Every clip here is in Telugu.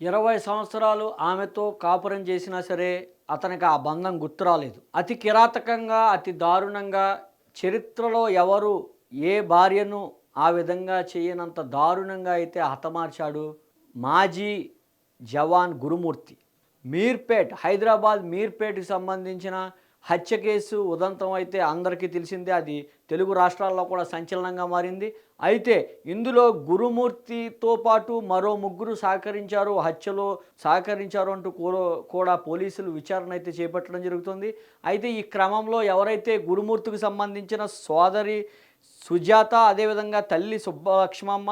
20 సంవత్సరాలు ఆమెతో కాపురం చేసినా సరే అతనికి ఆ బంధం గుర్తు రాలేదు. అతి కిరాతకంగా, అతి దారుణంగా చరిత్రలో ఎవరు ఏ భార్యను ఆ విధంగా చేయనంత దారుణంగా అయితే హతమార్చాడు మాజీ జవాన్ గురుమూర్తి. మీర్పేట్ హైదరాబాద్ మీర్పేట్‌కి సంబంధించిన హత్య కేసు ఉదంతం అయితే అందరికీ తెలిసిందే. అది తెలుగు రాష్ట్రాల్లో కూడా సంచలనంగా మారింది. అయితే ఇందులో గురుమూర్తితో పాటు మరో ముగ్గురు హత్యలో సహకరించారు అంటూ కూడా పోలీసులు విచారణ అయితే చేపట్టడం జరుగుతుంది. అయితే ఈ క్రమంలో ఎవరైతే గురుమూర్తికి సంబంధించిన సోదరి సుజాత, అదేవిధంగా తల్లి సుబ్బలక్ష్మమ్మ,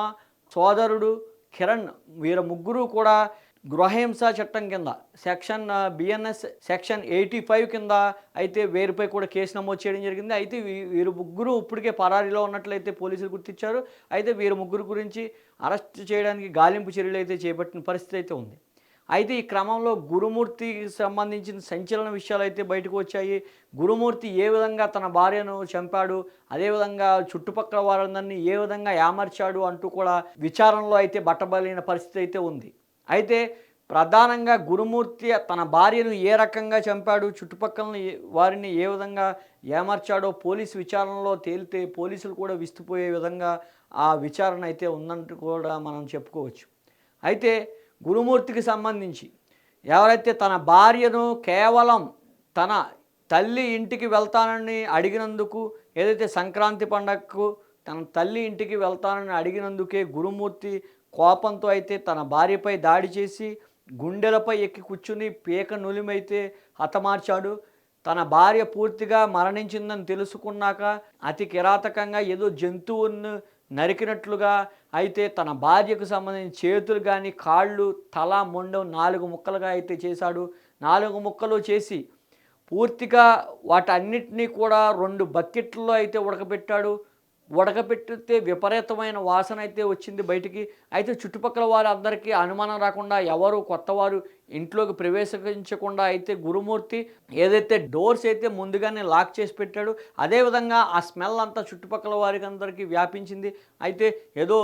సోదరుడు కిరణ్ వీరు ముగ్గురు కూడా గృహహింస చట్టం కింద సెక్షన్ బిఎన్ఎస్ సెక్షన్ 85 కింద అయితే వీరిపై కూడా కేసు నమోదు చేయడం జరిగింది. అయితే వీరు ముగ్గురు ఇప్పటికే పరారీలో ఉన్నట్లయితే పోలీసులు గుర్తించారు. అయితే వీరు ముగ్గురు గురించి అరెస్ట్ చేయడానికి గాలింపు చర్యలు అయితే చేపట్టిన పరిస్థితి అయితే ఉంది. అయితే ఈ క్రమంలో గురుమూర్తికి సంబంధించిన సంచలన విషయాలు అయితే బయటకు వచ్చాయి. గురుమూర్తి ఏ విధంగా తన భార్యను చంపాడు, అదేవిధంగా చుట్టుపక్కల వారందరినీ ఏ విధంగా యామర్చాడు అంటూ కూడా విచారణలో అయితే బట్టబయలైన పరిస్థితి అయితే ఉంది. అయితే ప్రధానంగా గురుమూర్తి తన భార్యను ఏ రకంగా చంపాడు, చుట్టుపక్కల వారిని ఏ విధంగా ఏమర్చాడో పోలీసు విచారణలో తేలితే పోలీసులు కూడా విస్తుపోయే విధంగా ఆ విచారణ అయితే ఉందంటూ కూడా మనం చెప్పుకోవచ్చు. అయితే గురుమూర్తికి సంబంధించి ఎవరైతే తన భార్యను కేవలం తన తల్లి ఇంటికి వెళ్తానని అడిగినందుకు, ఏదైతే సంక్రాంతి పండగకు తన తల్లి ఇంటికి వెళ్తానని అడిగినందుకే గురుమూర్తి కోపంతో అయితే తన భార్యపై దాడి చేసి గుండెలపై ఎక్కి కూర్చుని పీక నులిమైతే హతమార్చాడు. తన భార్య పూర్తిగా మరణించిందని తెలుసుకున్నాక అతి కిరాతకంగా ఏదో జంతువును నరికినట్లుగా అయితే తన భార్యకు సంబంధించిన చేతులు కానీ, కాళ్ళు, తల, మొండెం 4 ముక్కలుగా అయితే చేశాడు. 4 ముక్కలు చేసి పూర్తిగా వాటన్నిటినీ కూడా 2 బకెట్లలో అయితే ఉడకబెట్టాడు. ఉడకబెట్టితే విపరీతమైన వాసన అయితే వచ్చింది బయటికి. అయితే చుట్టుపక్కల వారందరికీ అనుమానం రాకుండా, ఎవరు కొత్తవారు ఇంట్లోకి ప్రవేశించకుండా అయితే గురుమూర్తి ఏదైతే డోర్స్ అయితే ముందుగానే లాక్ చేసి పెట్టాడు. అదేవిధంగా ఆ స్మెల్ అంతా చుట్టుపక్కల వారికి అందరికీ వ్యాపించింది. అయితే ఏదో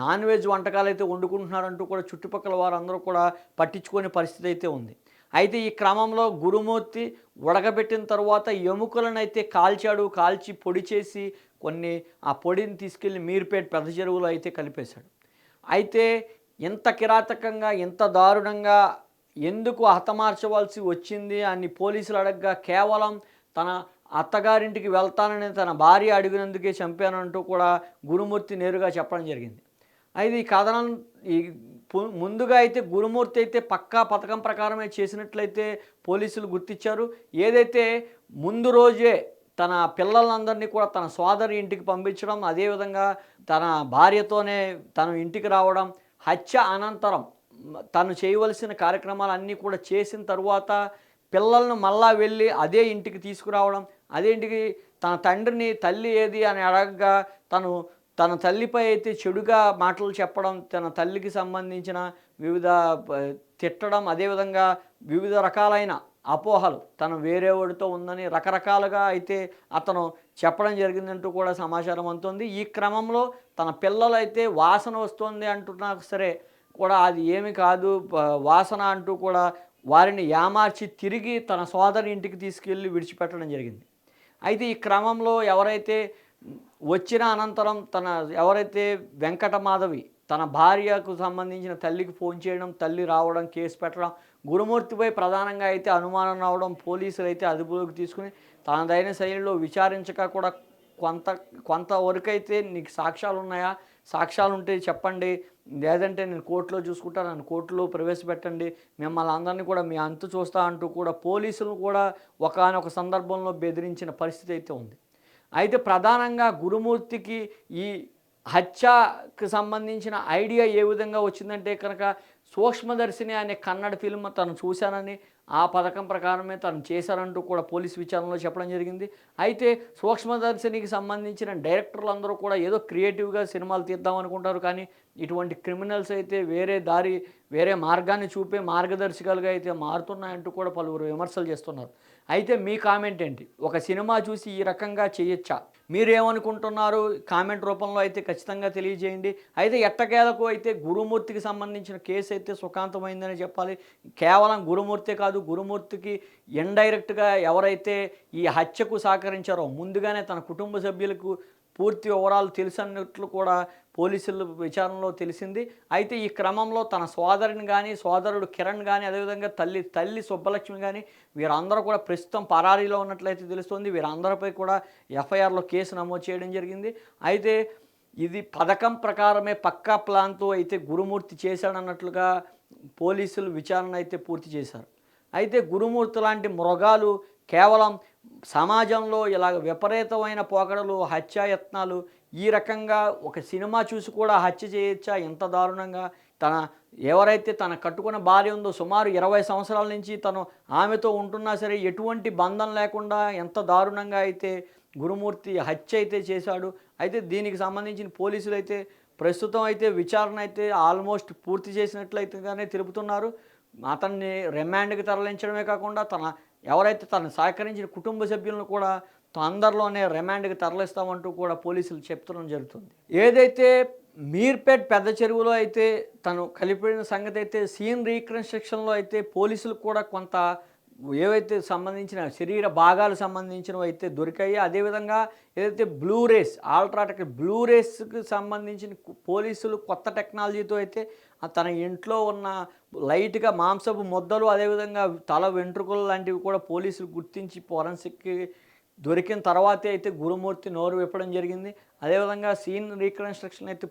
నాన్ వెజ్ వంటకాలు అయితే వండుకుంటున్నారంటూ కూడా చుట్టుపక్కల వారందరూ కూడా పట్టించుకునే పరిస్థితి అయితే ఉంది. అయితే ఈ క్రమంలో గురుమూర్తి ఉడకబెట్టిన తర్వాత ఎముకలను అయితే కాల్చి పొడి చేసి ఆ పొడిని తీసుకెళ్ళి మీర్పేట్ పెద్ద చెరువులో అయితే కలిపేశాడు. అయితే ఇంత కిరాతకంగా, ఇంత దారుణంగా ఎందుకు హతమార్చవలసి వచ్చింది అని పోలీసులు అడగగా, కేవలం తన అత్తగారింటికి వెళ్తానని తన భార్య అడిగినందుకే చంపానంటూ కూడా గురుమూర్తి నేరుగా చెప్పడం జరిగింది. అయితే ఈ కథనం ముందుగా అయితే గురుమూర్తి అయితే పక్కా పథకం ప్రకారమే చేసినట్లయితే పోలీసులు గుర్తించారు. ఏదైతే ముందు రోజే తన పిల్లలందరినీ కూడా తన సోదరి ఇంటికి పంపించడం, అదేవిధంగా తన భార్యతోనే తను ఇంటికి రావడం, హత్య అనంతరం తను చేయవలసిన కార్యక్రమాలన్నీ కూడా చేసిన తరువాత పిల్లలను మళ్ళా వెళ్ళి అదే ఇంటికి తీసుకురావడం, అదే ఇంటికి తన తండ్రిని తల్లి ఏది అని అడగగా తన తల్లిపై అయితే చెడుగా మాటలు చెప్పడం, తన తల్లికి సంబంధించిన వివిధ తిట్టడం, అదేవిధంగా వివిధ రకాలైన అపోహలు తను వేరేవాడితో ఉందని రకరకాలుగా అయితే అతను చెప్పడం జరిగిందంటూ కూడా సమాచారం అందుతుంది. ఈ క్రమంలో తన పిల్లలైతే వాసన వస్తుంది అంటున్నా సరే కూడా అది ఏమి కాదు వాసన అంటూ కూడా వారిని యామార్చి తిరిగి తన సోదరి ఇంటికి తీసుకెళ్ళి విడిచిపెట్టడం జరిగింది. అయితే ఈ క్రమంలో ఎవరైతే వచ్చిన అనంతరం ఎవరైతే వెంకటమాధవి తన భార్యకు సంబంధించిన తల్లికి ఫోన్ చేయడం, తల్లి రావడం, కేసు పెట్టడం, గురుమూర్తిపై ప్రధానంగా అయితే అనుమానం రావడం, పోలీసులు అయితే అదుపులోకి తీసుకుని తనదైన శైలిలో విచారించక కూడా కొంతవరకు అయితే నీకు సాక్ష్యాలు ఉన్నాయా, సాక్ష్యాలు ఉంటే చెప్పండి, లేదంటే నేను కోర్టులో చూసుకుంటాను, నన్ను కోర్టులో ప్రవేశపెట్టండి, మిమ్మల్ని అందరినీ కూడా మీ అంతు చూస్తా అంటూ కూడా పోలీసులు కూడా ఒకానొక సందర్భంలో బెదిరించిన పరిస్థితి అయితే ఉంది. అయితే ప్రధానంగా గురుమూర్తికి ఈ హత్యకు సంబంధించిన ఐడియా ఏ విధంగా వచ్చిందంటే కనుక, సూక్ష్మదర్శిని అనే కన్నడ ఫిల్మ్ తను చూశానని, ఆ పథకం ప్రకారమే తను చేశారంటూ కూడా పోలీసు విచారణలో చెప్పడం జరిగింది. అయితే సూక్ష్మదర్శినికి సంబంధించిన డైరెక్టర్లు అందరూ కూడా ఏదో క్రియేటివ్గా సినిమాలు తీద్దాం అనుకుంటారు, కానీ ఇటువంటి క్రిమినల్స్ అయితే వేరే మార్గాన్ని చూపే మార్గదర్శకాలుగా అయితే మారుతున్నాయంటూ కూడా పలువురు విమర్శలు చేస్తున్నారు. అయితే మీ కామెంట్ ఏంటి? ఒక సినిమా చూసి ఈ రకంగా చేయొచ్చా? మీరేమనుకుంటున్నారు? కామెంట్ రూపంలో అయితే ఖచ్చితంగా తెలియజేయండి. అయితే ఎట్టకేలకు అయితే గురుమూర్తికి సంబంధించిన కేసు అయితే సుఖాంతమైందనే చెప్పాలి. కేవలం గురుమూర్తే కాదు, గురుమూర్తికి ఇండైరెక్ట్‌గా ఎవరైతే ఈ హత్యకు సహకరించారో ముందుగానే తన కుటుంబ సభ్యులకు పూర్తి వివరాలు తెలుసన్నట్లు కూడా పోలీసుల విచారణలో తెలిసింది. అయితే ఈ క్రమంలో తన సోదరిని గానీ, సోదరుడు కిరణ్ గానీ, అదేవిధంగా తల్లి సుబ్బలక్ష్మి గానీ వీరందరూ కూడా ప్రస్తుతం పరారీలో ఉన్నట్లయితే తెలుస్తుంది. వీరందరిపై కూడా ఎఫ్ఐఆర్‌లో కేసు నమోదు చేయడం జరిగింది. అయితే ఇది పథకం ప్రకారమే పక్కా ప్లాన్‌తో అయితే గురుమూర్తి చేశాడన్నట్లుగా పోలీసులు విచారణ అయితే పూర్తి చేశారు. అయితే గురుమూర్తి లాంటి మృగాలు కేవలం సమాజంలో ఇలాగ విపరీతమైన పోకడలు, హత్యాయత్నాలు ఈ రకంగా ఒక సినిమా చూసి కూడా హత్య చేయొచ్చా? ఎంత దారుణంగా ఎవరైతే తన కట్టుకున్న భార్య ఉందో సుమారు 20 సంవత్సరాల నుంచి తను ఆమెతో ఉంటున్నా సరే ఎటువంటి బంధం లేకుండా ఎంత దారుణంగా అయితే గురుమూర్తి హత్య అయితే చేశాడు. అయితే దీనికి సంబంధించిన పోలీసులు అయితే ప్రస్తుతం అయితే విచారణ అయితే ఆల్మోస్ట్ పూర్తి చేసినట్లయితేగానే తెలుపుతున్నారు. అతన్ని రిమాండ్‌కి తరలించడమే కాకుండా ఎవరైతే తనను సహకరించిన కుటుంబ సభ్యులను కూడా తొందరలోనే రిమాండ్‌కి తరలిస్తామంటూ కూడా పోలీసులు చెప్తడం జరుగుతుంది. ఏదైతే మీర్పేట్ పెద్ద చెరువులో అయితే తను కలిపిన సంగతి అయితే సీన్ రీకన్‌స్ట్రక్షన్‌లో అయితే పోలీసులకు కూడా కొంత ఏవైతే సంబంధించిన శరీర భాగాలు సంబంధించినవి అయితే దొరికాయి. అదేవిధంగా ఏదైతే అల్ట్రాటెక్ బ్లూ రేస్‌కి సంబంధించిన పోలీసులు కొత్త టెక్నాలజీతో అయితే తన ఇంట్లో ఉన్న లైట్‌గా మాంసపు ముద్దలు, అదేవిధంగా తల వెంట్రుకలు లాంటివి కూడా పోలీసులు గుర్తించి ఫోరెన్సిక్‌కి దొరికిన తర్వాతే అయితే గురుమూర్తి నోరు విప్పడం జరిగింది. అదేవిధంగా సీన్ రీకన్‌స్ట్రక్షన్ అయితే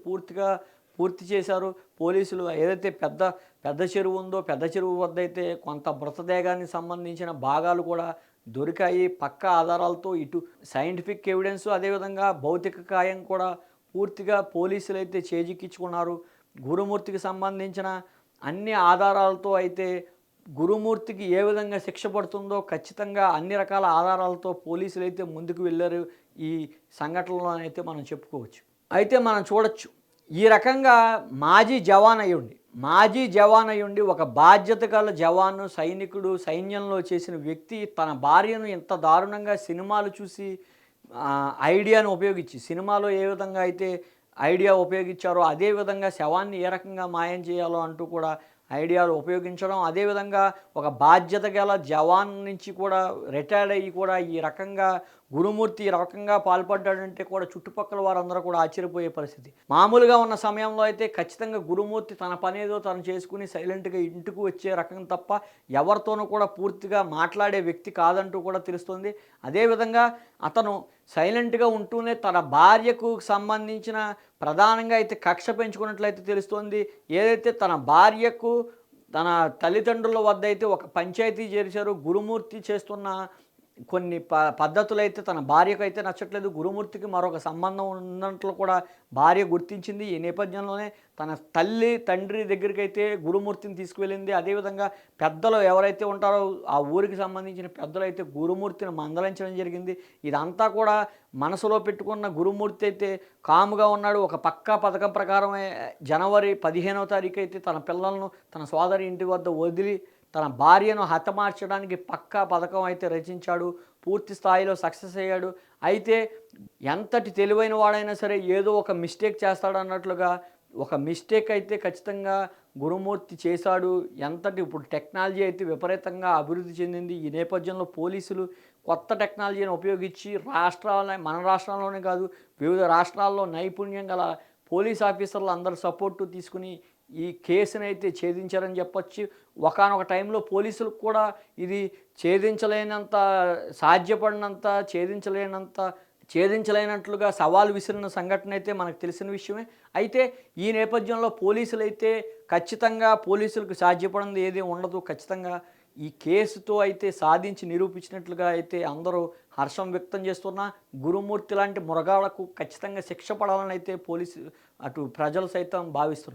పూర్తి చేశారు పోలీసులు. ఏదైతే పెద్ద చెరువు ఉందో, పెద్ద చెరువు వద్ద అయితే కొంత మృతదేహానికి సంబంధించిన భాగాలు కూడా దొరికాయి. పక్కా ఆధారాలతో ఇటు సైంటిఫిక్ ఎవిడెన్స్, అదేవిధంగా భౌతిక కాయం కూడా పూర్తిగా పోలీసులు అయితే చేజిక్కించుకున్నారు. గురుమూర్తికి సంబంధించిన అన్ని ఆధారాలతో అయితే గురుమూర్తికి ఏ విధంగా శిక్ష పడుతుందో ఖచ్చితంగా అన్ని రకాల ఆధారాలతో పోలీసులు అయితే ముందుకు వెళ్ళారు ఈ సంఘటనలోనైతే మనం చెప్పుకోవచ్చు. అయితే మనం చూడొచ్చు, ఈ రకంగా మాజీ జవాన్ అయ్యుండి ఒక బాధ్యత గల జవాను, సైనికుడు, సైన్యంలో చేసిన వ్యక్తి తన భార్యను ఎంత దారుణంగా సినిమాలు చూసి ఐడియాను ఉపయోగించి సినిమాలో ఏ విధంగా అయితే ఐడియా ఉపయోగించారో అదేవిధంగా శవాన్ని ఏ రకంగా మాయం చేయాలో అంటూ కూడా ఐడియాలు ఉపయోగించడం, అదేవిధంగా ఒక బాధ్యత గల జవాన్ నుంచి కూడా రిటైర్డ్ అయ్యి కూడా ఈ రకంగా గురుమూర్తి ఈ రకంగా పాల్పడ్డాడంటే కూడా చుట్టుపక్కల వారందరూ కూడా ఆశ్చర్యపోయే పరిస్థితి. మామూలుగా ఉన్న సమయంలో అయితే ఖచ్చితంగా గురుమూర్తి తన పనేదో తను చేసుకుని సైలెంట్గా ఇంటికి వచ్చే రకం తప్ప ఎవరితోనూ కూడా పూర్తిగా మాట్లాడే వ్యక్తి కాదంటూ కూడా తెలుస్తుంది. అదేవిధంగా అతను సైలెంట్గా ఉంటూనే తన భార్యకు సంబంధించిన ప్రధానంగా అయితే కక్ష పెంచుకున్నట్లయితే తెలుస్తోంది. ఏదైతే తన భార్యకు తన తల్లిదండ్రుల వద్ద అయితే ఒక పంచాయతీ చేశారు. గురుమూర్తి చేస్తున్న కొన్ని పద్ధతులైతే తన భార్యకైతే నచ్చట్లేదు. గురుమూర్తికి మరొక సంబంధం ఉన్నట్లు కూడా భార్య గుర్తించింది. ఈ నేపథ్యంలోనే తన తండ్రి దగ్గరికైతే గురుమూర్తిని తీసుకువెళ్ళింది. అదేవిధంగా పెద్దలు ఎవరైతే ఉంటారో ఆ ఊరికి సంబంధించిన పెద్దలు అయితే గురుమూర్తిని మందలించడం జరిగింది. ఇదంతా కూడా మనసులో పెట్టుకున్న గురుమూర్తి అయితే కాముగా ఉన్నాడు. ఒక పక్కా పథకం ప్రకారమే జనవరి 15వ తారీఖు అయితే తన పిల్లలను తన సోదరి ఇంటి వద్ద వదిలి తన భార్యను హతమార్చడానికి పక్కా పథకం అయితే రచించాడు. పూర్తి స్థాయిలో సక్సెస్ అయ్యాడు. అయితే ఎంతటి తెలివైన వాడైనా సరే ఏదో ఒక మిస్టేక్ చేస్తాడన్నట్లుగా ఒక మిస్టేక్ అయితే ఖచ్చితంగా గురుమూర్తి చేశాడు. ఇప్పుడు టెక్నాలజీ అయితే విపరీతంగా అభివృద్ధి చెందింది. ఈ నేపథ్యంలో పోలీసులు కొత్త టెక్నాలజీని ఉపయోగించి మన రాష్ట్రాల్లోనే కాదు వివిధ రాష్ట్రాల్లో నైపుణ్యం గల పోలీస్ ఆఫీసర్లు అందరూ సపోర్టు తీసుకుని ఈ కేసుని అయితే ఛేదించారని చెప్పొచ్చు. ఒకానొక టైంలో పోలీసులకు కూడా ఇది ఛేదించలేనంతగా సవాల్ విసిరిన సంఘటన అయితే మనకు తెలిసిన విషయమే. అయితే ఈ నేపథ్యంలో పోలీసులైతే ఖచ్చితంగా పోలీసులకు సాధ్యపడింది ఏది ఉండదు. ఖచ్చితంగా ఈ కేసుతో అయితే సాధించి నిరూపించినట్లుగా అయితే అందరూ హర్షం వ్యక్తం చేస్తున్నా గురుమూర్తి లాంటి మృగాలకు ఖచ్చితంగా శిక్ష పడాలని అయితే అటు ప్రజలు సైతం భావిస్తున్నారు.